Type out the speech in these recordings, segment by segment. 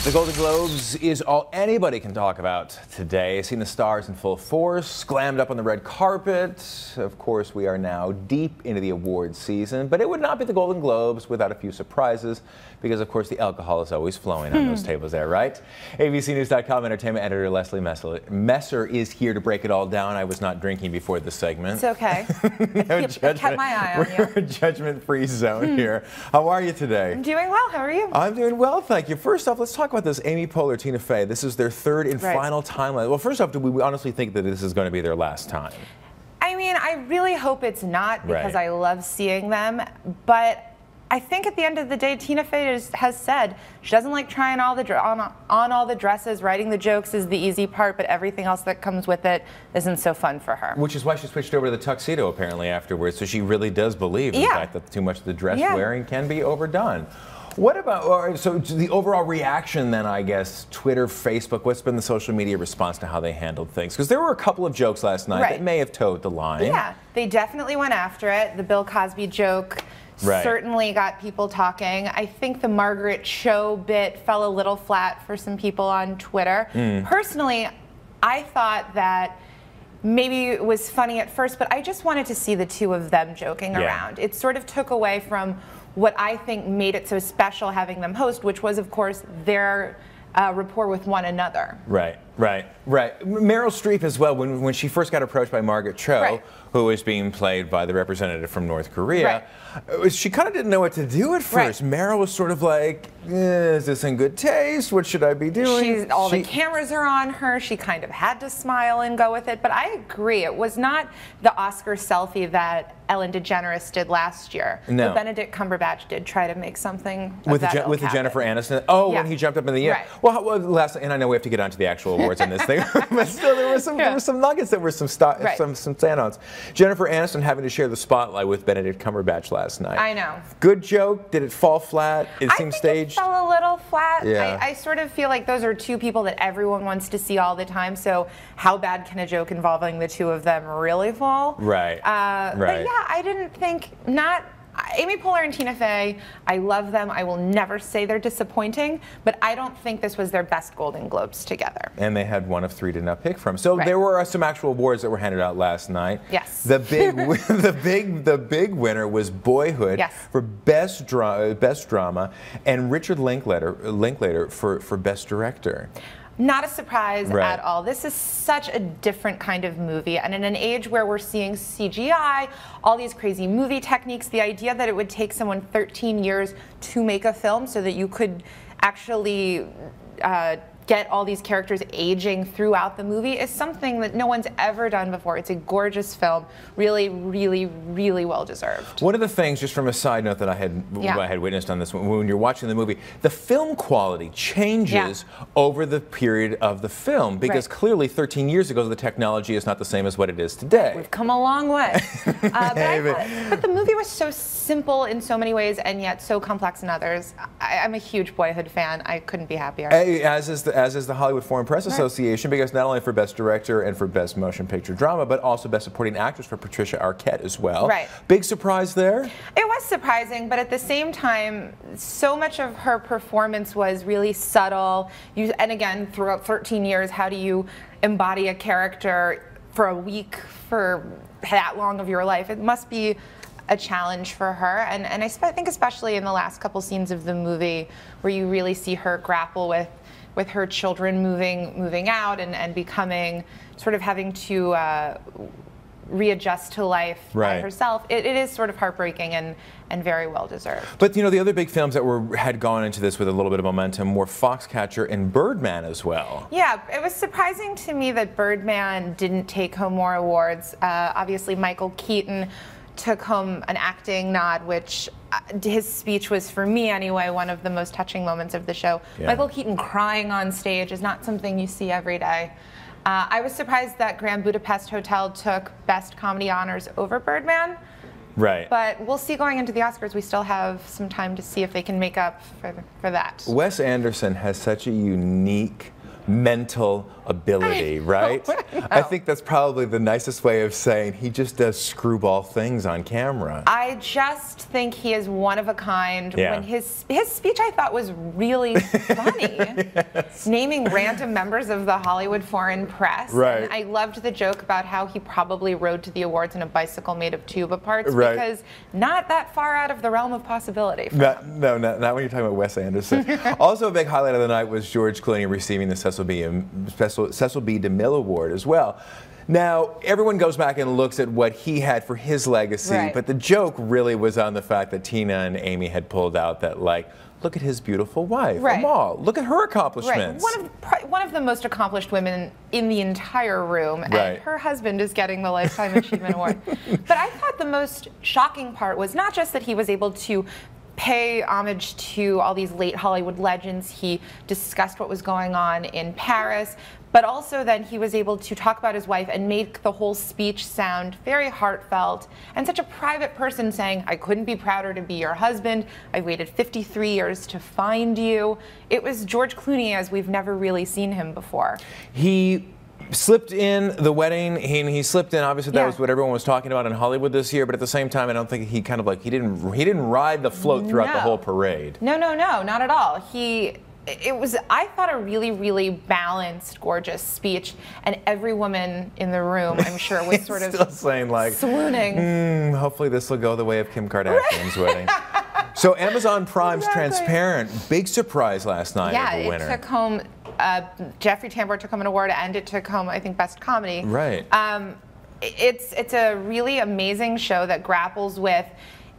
The Golden Globes is all anybody can talk about today. Seen the stars in full force, glammed up on the red carpet. Of course, we are now deep into the awards season, but it would not be the Golden Globes without a few surprises, because of course the alcohol is always flowing on those tables there, right? ABCNews.com entertainment editor Lesley Messer is here to break it all down. I was not drinking before this segment. It's okay. No I kept my eye on you. We're in a judgment-free zone here. How are you today? I'm doing well. How are you? I'm doing well, thank you. First off, let's talk about this Amy Poehler, Tina Fey. This is their third and final time. Well, first off, do we honestly think that this is going to be their last time? I mean, I really hope it's not, because I love seeing them. But I think at the end of the day, Tina Fey has said she doesn't like trying all the on all the dresses. Writing the jokes is the easy part, but everything else that comes with it isn't so fun for her. Which is why she switched over to the tuxedo apparently afterwards. So she really does believe in the fact that too much of the dress wearing can be overdone. What about, so the overall reaction then, I guess, Twitter, Facebook, what's been the social media response to how they handled things? Because there were a couple of jokes last night that may have towed the line. Yeah, they definitely went after it. The Bill Cosby joke certainly got people talking. I think the Margaret Cho bit fell a little flat for some people on Twitter. Personally, I thought that maybe it was funny at first, but I just wanted to see the two of them joking around. It sort of took away from what I think made it so special having them host, which was, of course, their rapport with one another. Right. Meryl Streep as well, when she first got approached by Margaret Cho, who was being played by the representative from North Korea, she kind of didn't know what to do at first. Meryl was sort of like, is this in good taste? What should I be doing? All the cameras are on her. She kind of had to smile and go with it. But I agree, it was not the Oscar selfie that Ellen DeGeneres did last year. No. Benedict Cumberbatch did try to make something with the Jennifer Aniston. Oh, when he jumped up in the air. Well, and I know we have to get onto the actual awards on this thing, but still, there were some nuggets that were some standouts. Jennifer Aniston having to share the spotlight with Benedict Cumberbatch last night. I know. Good joke. Did it fall flat? It seemed staged. It fell a little flat. I sort of feel like those are two people that everyone wants to see all the time. So how bad can a joke involving the two of them really fall? But yeah, I didn't think Amy Poehler and Tina Fey, I love them. I will never say they're disappointing, but I don't think this was their best Golden Globes together. And they had one of three to not pick from. So there were some actual awards that were handed out last night. Yes. The big winner was Boyhood for best drama, and Richard Linklater for best director. Not a surprise at all. This is such a different kind of movie, and in an age where we're seeing CGI, all these crazy movie techniques, the idea that it would take someone 13 years to make a film so that you could actually get all these characters aging throughout the movie is something that no one's ever done before. It's a gorgeous film, really, really, really well deserved. One of the things, just from a side note that I had witnessed on this one, when you're watching the movie, the film quality changes over the period of the film, because clearly 13 years ago the technology is not the same as what it is today. We've come a long way. But the movie was so simple in so many ways and yet so complex in others. I'm a huge Boyhood fan. I couldn't be happier. As is the Hollywood Foreign Press Association, because not only for Best Director and for Best Motion Picture Drama, but also Best Supporting Actress for Patricia Arquette as well. Big surprise there? It was surprising, but at the same time, so much of her performance was really subtle. And again, throughout 13 years, how do you embody a character for a week, for that long of your life? It must be a challenge for her, and I think especially in the last couple scenes of the movie where you really see her grapple with her children moving out and becoming, sort of having to readjust to life by herself. It is sort of heartbreaking and very well deserved. But you know, the other big films that had gone into this with a little bit of momentum were Foxcatcher and Birdman as well. Yeah, it was surprising to me that Birdman didn't take home more awards. Obviously, Michael Keaton took home an acting nod, which his speech was, for me anyway, one of the most touching moments of the show. Michael Keaton crying on stage is not something you see every day. I was surprised that Grand Budapest Hotel took Best Comedy honors over Birdman. But we'll see going into the Oscars. We still have some time to see if they can make up for that. Wes Anderson has such a unique mental ability, right? I think that's probably the nicest way of saying he just does screwball things on camera. I just think he is one of a kind. Yeah. When his speech I thought was really funny. Yes. Naming random members of the Hollywood Foreign Press. Right. And I loved the joke about how he probably rode to the awards in a bicycle made of tuba parts, right. because not that far out of the realm of possibility. Not when you're talking about Wes Anderson. Also, a big highlight of the night was George Clooney receiving the Cecil B. DeMille Award as well. Now, everyone goes back and looks at what he had for his legacy, right. but the joke really was on the fact that Tina and Amy had pulled out that, like, look at his beautiful wife, right. Amal. Look at her accomplishments. Right. One of the most accomplished women in the entire room, right. and her husband is getting the Lifetime Achievement Award. But I thought the most shocking part was not just that he was able to pay homage to all these late Hollywood legends. He discussed what was going on in Paris, but also then he was able to talk about his wife and make the whole speech sound very heartfelt, and such a private person saying, I couldn't be prouder to be your husband. I waited 53 years to find you. It was George Clooney as we've never really seen him before. He slipped in the wedding. He slipped in. Obviously, that was what everyone was talking about in Hollywood this year. But at the same time, I don't think he kind of like he didn't ride the float throughout the whole parade. No, not at all. It was, I thought, a really, really balanced, gorgeous speech, and every woman in the room, I'm sure, was sort of still saying, like, swooning. Hopefully this will go the way of Kim Kardashian's wedding. So Amazon Prime's Transparent, big surprise last night of a winner. It took home, Jeffrey Tambor took home an award, and it took home, I think, Best Comedy. Right. It's a really amazing show that grapples with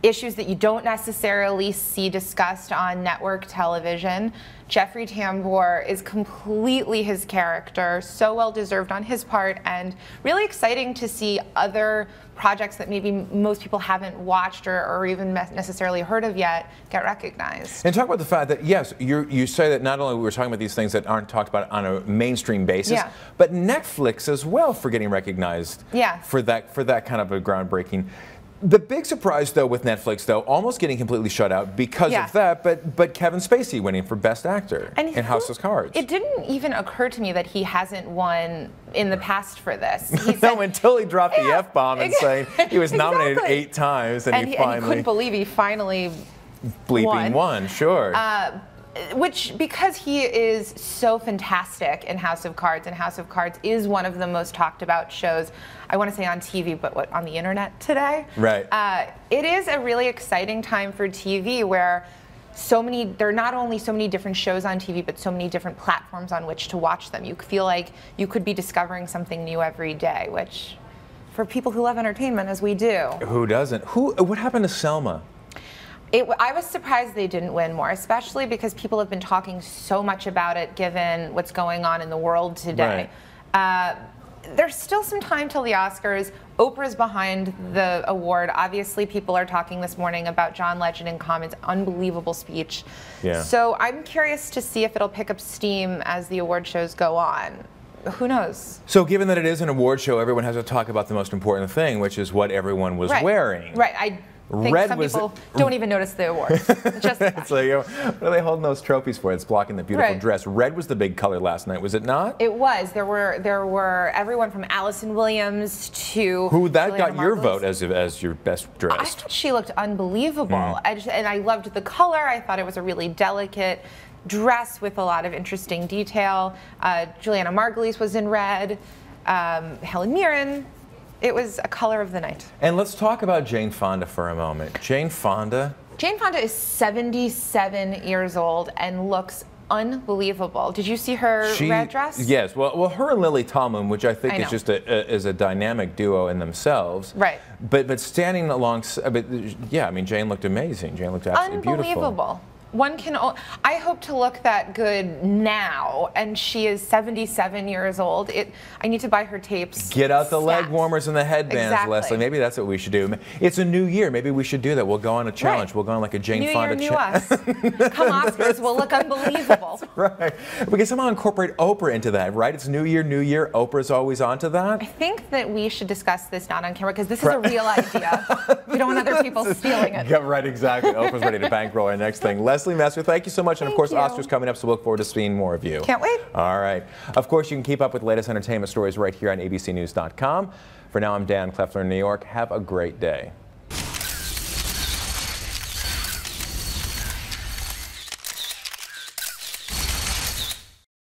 issues that you don't necessarily see discussed on network television. Jeffrey Tambor is completely his character, so well deserved on his part, and really exciting to see other projects that maybe most people haven't watched or even necessarily heard of yet get recognized. And talk about the fact that, yes, you say that not only we're talking about these things that aren't talked about on a mainstream basis, but Netflix as well for getting recognized for that kind of a groundbreaking. The big surprise, though, with Netflix, though, almost getting completely shut out because of that, but Kevin Spacey winning for Best Actor in House of Cards. It didn't even occur to me that he hasn't won in the past for this. No, until he dropped the F-bomb and saying he was nominated 8 times, and he couldn't believe he finally won. Sure. Which, because he is so fantastic in House of Cards, and House of Cards is one of the most talked about shows, I want to say on TV, but on the internet today. Right. It is a really exciting time for TV where there are not only so many different shows on TV, but so many different platforms on which to watch them. You feel like you could be discovering something new every day, which, for people who love entertainment, as we do. Who doesn't? What happened to Selma? I was surprised they didn't win more, especially because people have been talking so much about it given what's going on in the world today. Right. There's still some time till the Oscars. Oprah's behind the award. Obviously, people are talking this morning about John Legend in Common's unbelievable speech. Yeah. So I'm curious to see if it'll pick up steam as the award shows go on. Who knows? So given that it is an award show, everyone has to talk about the most important thing, which is what everyone was wearing. Right. I think some people don't even notice the awards. Just it's like, what are they holding those trophies for? It's blocking the beautiful dress. Red was the big color last night, was it not? It was. There were everyone from Allison Williams to got your vote as your best dressed. I thought she looked unbelievable. And I loved the color. I thought it was a really delicate dress with a lot of interesting detail. Juliana Margulies was in red. Helen Mirren. It was a color of the night. And let's talk about Jane Fonda for a moment. Jane Fonda is 77 years old and looks unbelievable. Did you see her red dress? Yes. Well, her and Lily Tomlin, which I think is just a dynamic duo in themselves. Right. But standing alongside, yeah, I mean, Jane looked amazing. Jane looked absolutely beautiful. Unbelievable. I hope to look that good now, and she is 77 years old. I need to buy her tapes. Get out the leg warmers and the headbands, Lesley. Maybe that's what we should do. It's a new year. Maybe we should do that. We'll go on a challenge. We'll go on like a Jane Fonda challenge. Come Oscars, we'll look unbelievable. Right. We can somehow incorporate Oprah into that, right? It's New Year, New Year. Oprah's always onto that. I think that we should discuss this not on camera because this is a real idea. We don't want other people stealing it. Yeah, right, exactly. Oprah's ready to bankroll our next thing. Lesley Messer, thank you so much. And of course, Thank you. Oscars coming up, so we look forward to seeing more of you. Can't wait. All right. Of course, you can keep up with the latest entertainment stories right here on abcnews.com. For now, I'm Dan Kleffler in New York. Have a great day.